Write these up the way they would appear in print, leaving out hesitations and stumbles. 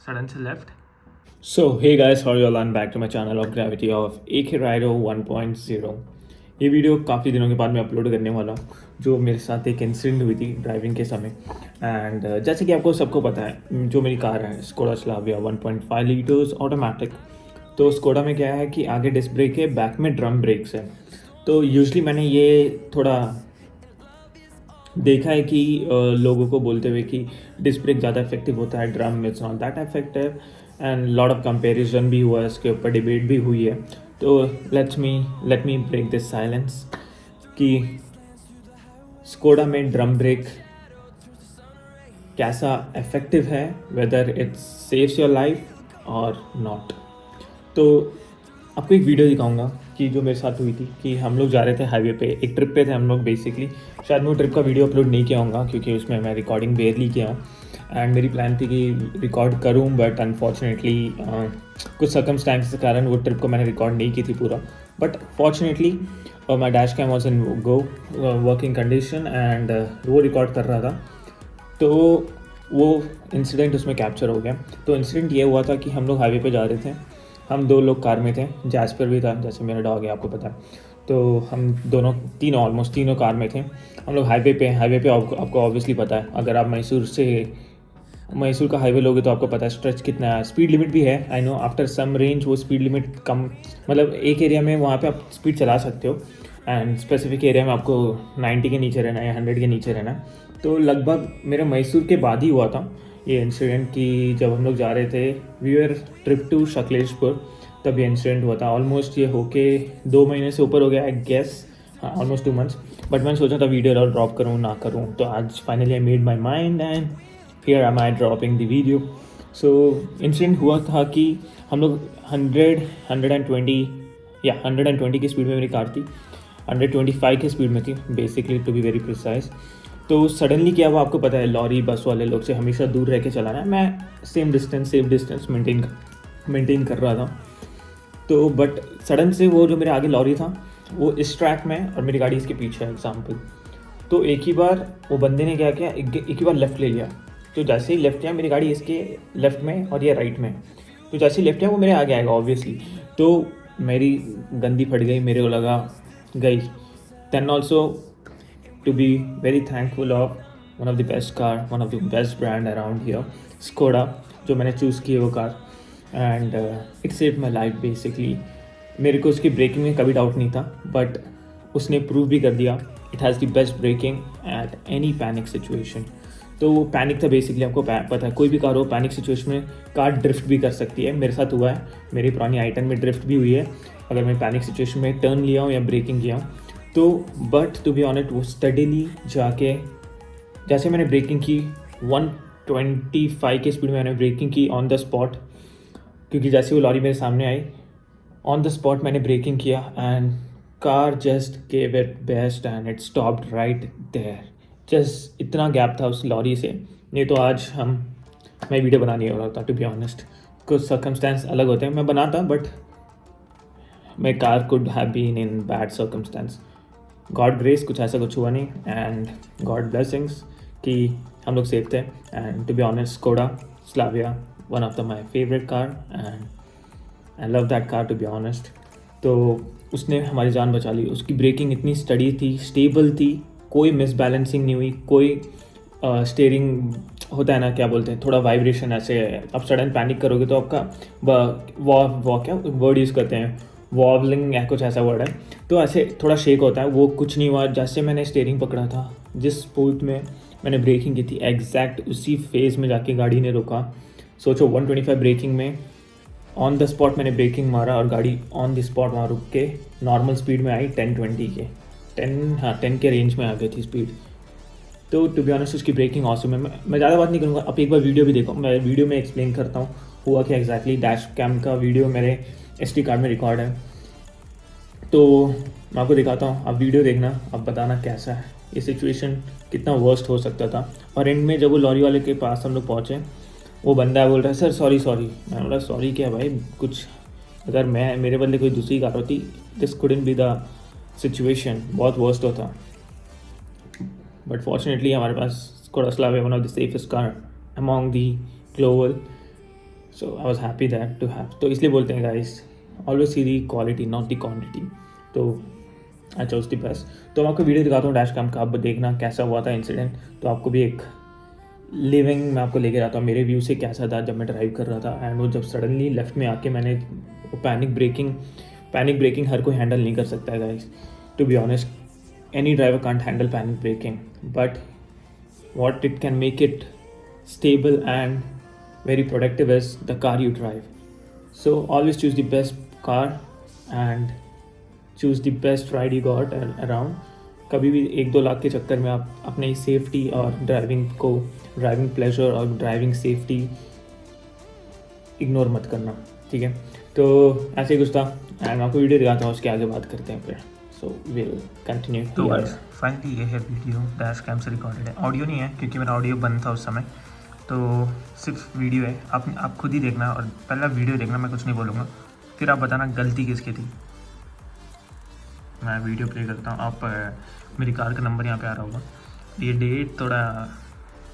sudden से left. So hey guys, how are you all? I'm back to my channel of Gravity of AK Rider 1.0. ये video काफ़ी दिनों के बाद मैं अपलोड करने वाला हूँ, जो मेरे साथ एक इंसिडेंट हुई थी ड्राइविंग के समय। एंड जैसे कि आपको सबको पता है, जो मेरी कार है स्कोडा स्लाविया 1.5 लीटर्स ऑटोमेटिक। तो स्कोडा में क्या है कि आगे डिस्क ब्रेक है, बैक में ड्रम ब्रेक्स है। तो यूजली मैंने ये थोड़ा देखा है कि लोगों को बोलते हुए कि डिस्क ब्रेक ज़्यादा इफेक्टिव होता है, drum it's not that effective. And lot of comparison भी हुआ, इसके ऊपर डिबेट भी हुई है। तो let me break this silence कि स्कोडा में ड्रम ब्रेक कैसा इफेक्टिव है, whether it's saves your life और नॉट। तो आपको एक वीडियो दिखाऊंगा कि जो मेरे साथ हुई थी कि हम लोग जा रहे थे हाईवे पे, एक ट्रिप पे थे हम लोग बेसिकली। शायद मैं वो ट्रिप का वीडियो अपलोड नहीं किया होगा क्योंकि उसमें मैं रिकॉर्डिंग बेयरली किया हूँ। एंड मेरी प्लान थी कि रिकॉर्ड करूँ, बट अनफॉर्चुनेटली कुछ सर्कमस्टांस के कारण वो ट्रिप को मैंने रिकॉर्ड नहीं की थी पूरा। But fortunately my dash cam was in good working condition and वो रिकॉर्ड कर रहा था। तो वो इंसिडेंट उसमें कैप्चर हो गया। तो इंसिडेंट ये हुआ था कि हम लोग हाईवे पे जा रहे थे, हम 2 लोग कार में थे, जैस्पर भी था, जैसे मेरा डॉग है आपको पता है। तो हम तीनों ऑलमोस्ट तीनों कार में थे। हम लोग हाईवे पे आपको ऑब्वियसली पता है, अगर आप मैसूर का हाईवे लोगे तो आपको पता है स्ट्रेच कितना है, स्पीड लिमिट भी है। I know after some range वो स्पीड लिमिट कम, मतलब एक एरिया में वहाँ पे आप स्पीड चला सकते हो एंड स्पेसिफिक एरिया में आपको 90 के नीचे रहना है या 100 के नीचे रहना है। तो लगभग मेरे मैसूर के बाद ही हुआ था ये इंसिडेंट कि जब हम लोग जा रहे थे वी आर ट्रिप टू शकलेशपुर, तब ये इंसिडेंट हुआ था। ऑलमोस्ट ये होके 2 महीने से ऊपर हो गया आई गेस, हाँ ऑलमोस्ट 2 मंथ्स। बट मैंने सोचा था वीडियो और ड्रॉप करूँ ना करूँ, तो आज finally I made my mind and here am I dropping the video. So incident हुआ था कि हम लोग 120 की स्पीड में मेरी कार थी, 125 की स्पीड में थी basically to be very precise. तो सडनली क्या हुआ आपको पता है, लॉरी बस वाले लोग से हमेशा दूर रह के चलाना है। मैं सेफ डिस्टेंस मेंटेन कर रहा था। तो बट सडन से वो जो मेरे आगे लॉरी था वो इस ट्रैक में और मेरी गाड़ी इसके पीछे है एग्जाम्पल। तो एक ही बार वो बंदे ने क्या किया, एक ही बार लेफ़्ट ले लिया। तो जैसे ही लेफ़्ट किया, मेरी गाड़ी इसके लेफ़्ट में और ये राइट में, तो जैसे ही लेफ़्ट किया वो मेरे आगे आएगा ऑब्वियसली। तो मेरी गंदी फट गई, मेरे को लगा गई। Then also to be very thankful of one of the best brand around here, Skoda, जो मैंने चूज़ की है वो car. And it saved my life basically. मेरे को उसकी ब्रेकिंग में कभी डाउट नहीं था, बट उसने प्रूव भी कर दिया it has the best braking at any panic situation. तो वो पैनिक था बेसिकली, आपको पता है कोई भी कार हो पैनिक सिचुएशन में कार ड्रिफ्ट भी कर सकती है। मेरे साथ हुआ है, मेरी पुरानी आई-10 में ड्रिफ्ट भी हुई है अगर मैं पैनिक सिचुएशन में टर्न लिया हूँ या ब्रेकिंग किया हूँ। तो बट टू बी ऑनेस्ट वो स्टडीली जाके, जैसे मैंने ब्रेकिंग की 125 की स्पीड में मैंने ब्रेकिंग की ऑन द स्पॉट, क्योंकि जैसे वो लॉरी मेरे सामने आई ऑन द स्पॉट मैंने ब्रेकिंग किया and car just gave it best and it stopped right there. Just इतना गैप था उस लॉरी से, नहीं तो आज मैं वीडियो बना नहीं हो रहा था टू बी ऑनेस्ट। कुछ सर्कमस्टेंस अलग होते हैं, मैं बनाता but my car could have been in bad circumstance. God grace कुछ ऐसा कुछ हुआ नहीं एंड गॉड ब्लेसिंग्स कि हम लोग सेफ थे। And to be honest Skoda Slavia one of the my favourite car and I love that car to be honest. तो उसने हमारी जान बचा ली, उसकी ब्रेकिंग इतनी स्टडी थी, स्टेबल थी, कोई मिसबैलेंसिंग नहीं हुई, कोई स्टेयरिंग होता है ना क्या बोलते हैं, थोड़ा वाइब्रेशन ऐसे, आप सडन पैनिक करोगे तो आपका क्या वर्ड यूज़ करते हैं, वॉबलिंग या कुछ ऐसा वर्ड है, तो ऐसे थोड़ा शेक होता है, वो कुछ नहीं हुआ। जैसे मैंने स्टीयरिंग पकड़ा था, जिस स्पीड में मैंने ब्रेकिंग की थी एग्जैक्ट उसी फेज़ में जाके गाड़ी ने रुका। सोचो 125 ब्रेकिंग में ऑन द स्पॉट मैंने ब्रेकिंग मारा और गाड़ी ऑन द स्पॉट वहाँ रुक के नॉर्मल स्पीड में आई 10 के रेंज में आ गई थी स्पीड। तो टू बी ऑनेस्ट उसकी ब्रेकिंग ऑसम है। मैं ज़्यादा बात नहीं करूँगा, आप एक बार वीडियो भी देखो, मैं वीडियो में एक्सप्लेन करता हूँ हुआ कि एग्जैक्टली। डैश कैम का वीडियो मेरे SD कार्ड में रिकॉर्ड है, तो मैं आपको दिखाता हूँ, आप वीडियो देखना, आप बताना कैसा है, ये सिचुएशन कितना वर्स्ट हो सकता था। और एंड में जब वो लॉरी वाले के पास हम लोग पहुँचे, वो बंदा बोल रहा है सर सॉरी। मैं बोला सॉरी क्या भाई, कुछ अगर मेरे बदले कोई दूसरी कार होती this couldn't be the situation, बहुत वर्स्ट होता। बट फॉर्चुनेटली हमारे पास Skoda Slavia one of the safest car among the global so I was happy that to have. तो इसलिए बोलते हैं guys, always see the quality not the quantity. तो I choice the best. तो मैं आपको वीडियो दिखाता हूँ डैश कैम का, आप देखना कैसा हुआ था इंसिडेंट. तो आपको भी एक लिविंग मैं आपको लेके जाता हूँ मेरे व्यू से कैसा था जब मैं ड्राइव कर रहा था. एंड वो जब सडनली लेफ्ट में आके मैंने पैनिक ब्रेकिंग हर कोई हैंडल नहीं कर सकता है guys. To be honest, any driver can't handle panic braking, but what it can make it stable and very productive is the car you drive. So always choose the best car and choose the best ride you got around. कभी भी 1-2 लाख के चक्कर में आप अपनी safety और driving pleasure और driving safety ignore मत करना, ठीक है. तो ऐसे ही कुछ था एंड आपको वीडियो दिखाता हूँ, उसके आगे बात करते हैं फिर. So will continue. तो गाइस फाइनली ये है वीडियो डैश कैम से रिकॉर्डेड है. ऑडियो नहीं है क्योंकि मेरा ऑडियो बंद था उस समय, तो सिर्फ वीडियो है. आप खुद ही देखना और पहला वीडियो देखना, मैं कुछ नहीं बोलूँगा, फिर आप बताना गलती किसकी थी. मैं वीडियो प्ले करता हूँ. आप मेरी कार का नंबर यहाँ पे आ रहा होगा. ये डेट थोड़ा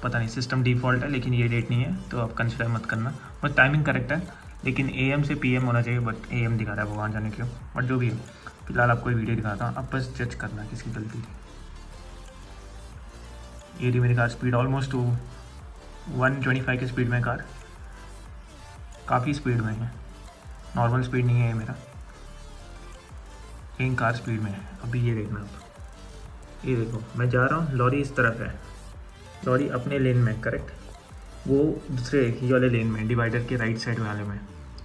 पता नहीं, सिस्टम डिफ़ॉल्ट है लेकिन ये डेट नहीं है, तो आप कंसिडर मत करना. बट टाइमिंग करेक्ट है, लेकिन AM से PM होना चाहिए, बट AM दिखा रहा है, भगवान जाने क्यों. बट जो भी है, फिलहाल आपको वीडियो दिखाता हूँ, आप बस जज करना किसकी गलती थी. ये थी मेरी कार. स्पीड ऑलमोस्ट 125 की स्पीड में कार, काफ़ी स्पीड में है, नॉर्मल स्पीड नहीं है ये मेरा, एक कार स्पीड में है. अभी ये देखना आप, ये देखो मैं जा रहा हूँ, लॉरी इस तरफ है, लॉरी अपने लेन में करेक्ट, वो दूसरे ये वाले लेन में, डिवाइडर के राइट साइड वाले में,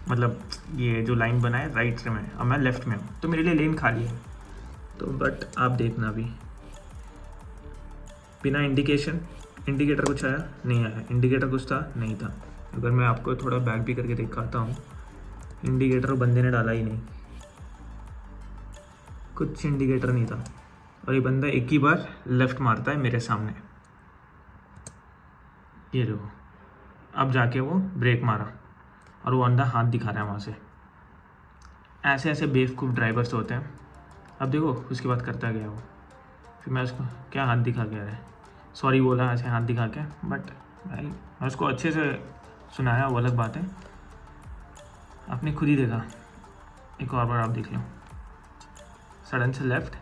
मतलब ये जो लाइन बना है राइट से में, अब मैं लेफ़्ट में हूँ, तो मेरे लिए लेन खाली है. तो बट आप देखना अभी बिना इंडिकेटर कुछ आया नहीं आया, इंडिकेटर कुछ था नहीं था. अगर मैं आपको थोड़ा बैक भी करके दिखाता हूँ, इंडिकेटर बंदे ने डाला ही नहीं, कुछ इंडिकेटर नहीं था. और ये बंदा एक ही बार लेफ़्ट मारता है मेरे सामने, ये देखो, अब जाके वो ब्रेक मारा और वो बंदा हाथ दिखा रहा है वहाँ से. ऐसे ऐसे बेवकूफ़ ड्राइवर्स होते हैं. अब देखो उसके बाद करता गया वो, फिर मैं उसको क्या हाथ दिखा के रहा है, सॉरी बोला ऐसे हाथ दिखा के, बट भाई मैं उसको अच्छे से सुनाया, वो अलग बात है. आपने खुद ही देखा, एक और बार आप देख लो, सडन से लेफ़्ट,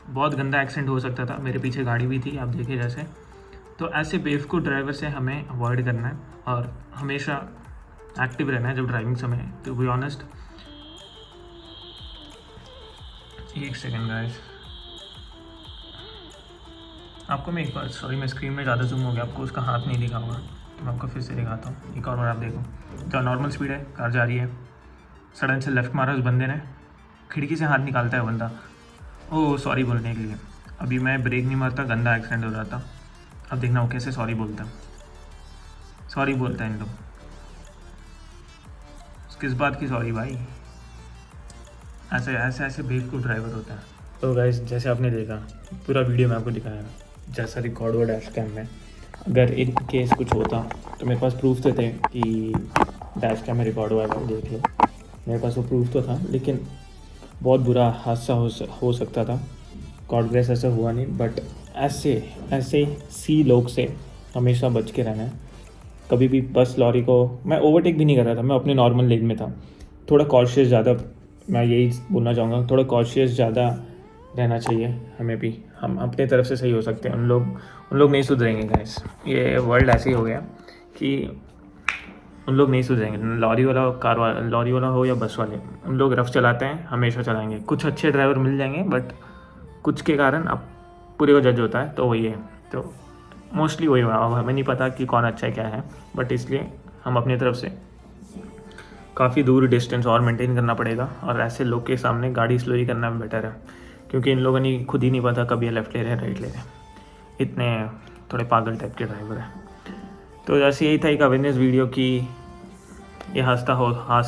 बहुत गंदा एक्सीडेंट हो सकता था. मेरे पीछे गाड़ी भी थी, आप देखे जैसे. तो ऐसे बेवकूफ़ ड्राइवर से हमें अवॉइड करना है और हमेशा एक्टिव रहना है जब ड्राइविंग समय. टू बी ऑनेस्ट, एक सेकेंड गाइस, आपको मैं एक बार, सॉरी मैं स्क्रीन में ज़्यादा जूम हो गया, आपको उसका हाथ नहीं दिखा होगा, तो मैं आपको फिर से दिखाता हूँ. एक और बार आप देखो, जो नॉर्मल स्पीड है, कार जा रही है, सडन से लेफ़्ट मारा उस बंदे ने, खिड़की से हाथ निकालता है बंदा, ओह सॉरी बोलने के लिए. अभी मैं ब्रेक नहीं मारता, गंदा एक्सीडेंट हो रहा था. अब देखना वो कैसे सॉरी बोलता है, सॉरी बोलता है इन लोग. किस बात की सॉरी भाई, ऐसे बेवकूफ़ ड्राइवर होता है. तो गाइस जैसे आपने देखा, पूरा वीडियो मैं आपको दिखाया जैसा रिकॉर्ड हुआ डैश कैम में. अगर इन केस कुछ होता तो मेरे पास प्रूफ तो थे कि डैश कैम में रिकॉर्ड हुआ है, देख लो मेरे पास वो प्रूफ तो था. लेकिन बहुत बुरा हादसा हो सकता था. गॉड ग्रेस ऐसा हुआ नहीं, बट ऐसे सी लोग से हमेशा बच के रहना है. कभी भी बस लॉरी को मैं ओवरटेक भी नहीं कर रहा था, मैं अपने नॉर्मल लेन में था. थोड़ा कॉशियस ज़्यादा, मैं यही बोलना चाहूँगा, थोड़ा कॉशियस ज़्यादा रहना चाहिए हमें भी. हम अपने तरफ से सही हो सकते हैं, उन लोग नहीं सुधरेंगे गाइस. ये वर्ल्ड ऐसे ही हो गया कि उन लोग नहीं सुधरेंगे. लॉरी वाला हो या बस वाले, उन लोग रफ चलाते हैं, हमेशा चलाएंगे. कुछ अच्छे ड्राइवर मिल जाएंगे, बट कुछ के कारण अब पूरे को जज होता है, तो वही है. तो मोस्टली वही हुआ. अब हमें नहीं पता कि कौन अच्छा है क्या है, बट इसलिए हम अपनी तरफ से काफ़ी दूर डिस्टेंस और मेंटेन करना पड़ेगा. और ऐसे लोग के सामने गाड़ी स्लोली करना बेटर है, क्योंकि इन लोगों ने खुद ही नहीं पता कभी लेफ़्ट ले रहे हैं राइट ले रहे हैं. इतने थोड़े पागल टाइप के ड्राइवर हैं. तो जैसे यही था एक अवेयरनेस वीडियो कि ये हादसा oh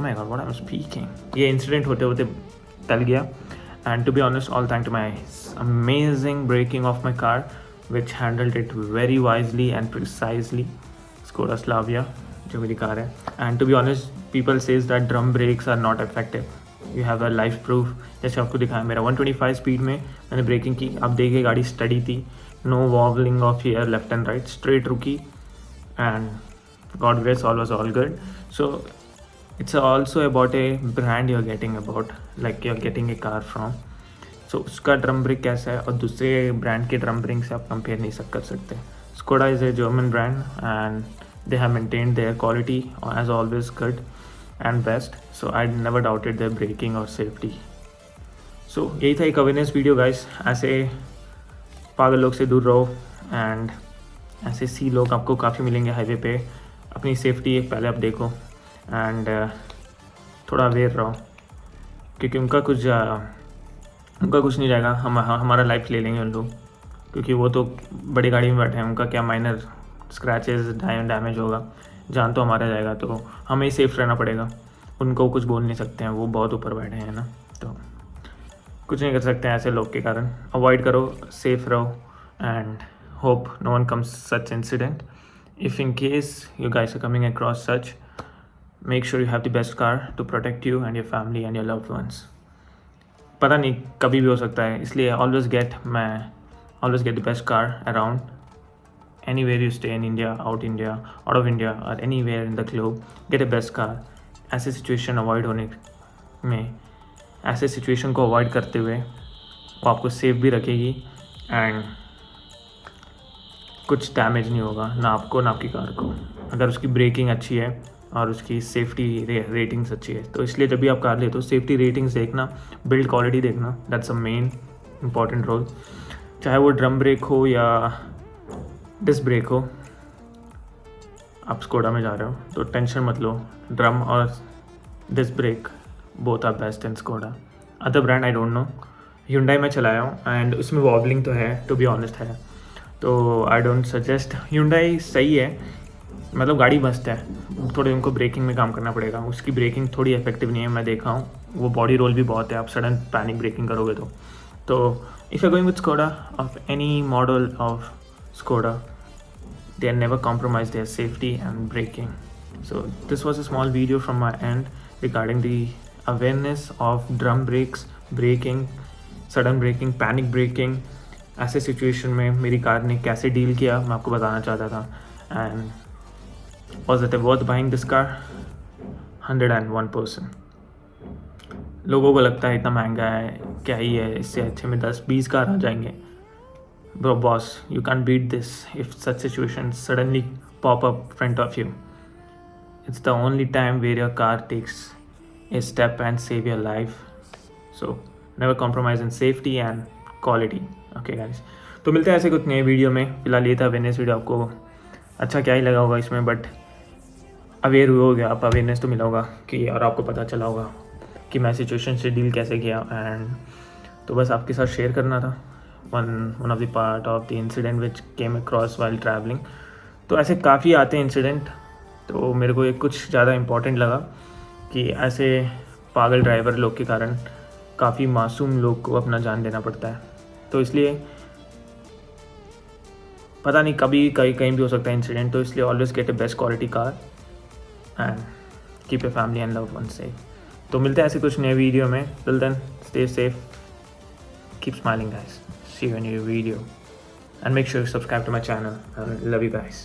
my God what I am speaking, ये इंसिडेंट होते होते टल गया. And to be honest, all thank to my amazing braking of my car which handled it very wisely and precisely. Skoda Slavia जो मेरी कार है. And to be honest, people says that drum brakes are not effective. You have a life proof. जैसे आपको दिखाया, मेरा 125 speed में मैंने breaking की, आप देखिए गाड़ी स्टडी थी, no wobbling of here left and right, straight रुकी, and God grace all was all good. So it's also about a brand you're getting about, like you're getting a car from. So उसका drum brake कैसा है और दूसरे brand के drum brake से आप compare नहीं कर सकते. Skoda is a German brand and they have maintained their quality as always good and best. So I never doubted their braking or safety. So यही था एक अवेयरनेस वीडियो गाइस. ऐसे पागल लोग से दूर रहो एंड ऐसे सी लोग आपको काफ़ी मिलेंगे हाईवे पे. अपनी सेफ्टी पहले आप देखो एंड थोड़ा अवेयर रहो, क्योंकि उनका कुछ नहीं जाएगा, हमारा लाइफ ले लेंगे उन लोग, क्योंकि वो तो बड़ी गाड़ी में बैठे हैं. उनका क्या माइनर स्क्रैचेस डैमेज होगा, जान तो हमारा जाएगा. तो हमें ही सेफ रहना पड़ेगा. उनको कुछ बोल नहीं सकते हैं, वो बहुत ऊपर बैठे हैं ना, तो कुछ नहीं कर सकते हैं ऐसे लोग के कारण. अवॉइड करो, सेफ रहो and hope no one comes such incident. If in case you guys are coming across such, make sure you have the best car to protect you and your family and your loved ones. पता नहीं कभी भी हो सकता है, इसलिए always get the best car around. Anywhere you stay in India, out of India or anywhere in the globe, get a best car. ऐसे situation avoid होने में, ऐसे सिचुएशन को अवॉइड करते हुए वो आपको सेफ भी रखेगी एंड कुछ डैमेज नहीं होगा ना आपको ना आपकी कार को, अगर उसकी ब्रेकिंग अच्छी है और उसकी सेफ्टी रेटिंग्स अच्छी है. तो इसलिए जब भी आप कार लेते हो सेफ्टी रेटिंग्स देखना, बिल्ड क्वालिटी देखना, that's a main important role. चाहे वो ड्रम ब्रेक हो या डिस्क ब्रेक हो. आप स्कोडा में जा रहे हो तो टेंशन मत लो, ड्रम और disc brake both are best in Skoda. Other brand I don't know. Hyundai में चलाया हूँ एंड उसमें वॉबलिंग तो है, टू बी ऑनेस्ट है, तो आई डोंट सजेस्ट. Hyundai सही है, मतलब गाड़ी मस्त है, थोड़े उनको ब्रेकिंग में काम करना पड़ेगा. उसकी ब्रेकिंग थोड़ी इफेक्टिव नहीं है, मैं देखा हूँ. वो बॉडी रोल भी बहुत है, आप सडन पैनिक ब्रेकिंग करोगे तो if you going with Skoda of any model of Skoda, they never compromise their safety and braking. So this was a small video from my end regarding the awareness of drum brakes, braking, sudden braking, panic braking. ऐसे situation में मेरी car ने कैसे deal किया मैं आपको बताना चाहता था. And was it worth buying this car? 101%. लोगों को लगता है इतना महंगा है, क्या ही है, इससे अच्छे में 10-20 कार आ जाएंगे. Bro, boss, you can't beat this if such situations suddenly pop up in front of you. It's the only time where your car takes a step and save your life. So never compromise in safety and quality. Okay guys, तो मिलते हैं ऐसे कुछ नए video में. फिलहाल ये था अवेयरनेस वीडियो. आपको अच्छा क्या ही लगा होगा इसमें, बट अवेयर हुए होगे आप, अवेयरनेस तो मिला होगा कि, और आपको पता चला होगा कि मैं सिचुएशन से डील कैसे किया. एंड तो बस आपके साथ शेयर करना था one of the part of the incident which came across while traveling. तो ऐसे काफ़ी आते हैं इंसिडेंट, तो मेरे को एक कुछ ज़्यादा इम्पॉर्टेंट लगा कि ऐसे पागल ड्राइवर लोग के कारण काफ़ी मासूम लोग को अपना जान देना पड़ता है. तो इसलिए पता नहीं कभी कहीं भी हो सकता है इंसिडेंट, तो इसलिए always get a best quality car and keep a family and love one safe. तो मिलते हैं ऐसे कुछ नए वीडियो में. Till then stay safe, keep smiling guys. See you in your video and make sure you subscribe to my channel. I love you guys.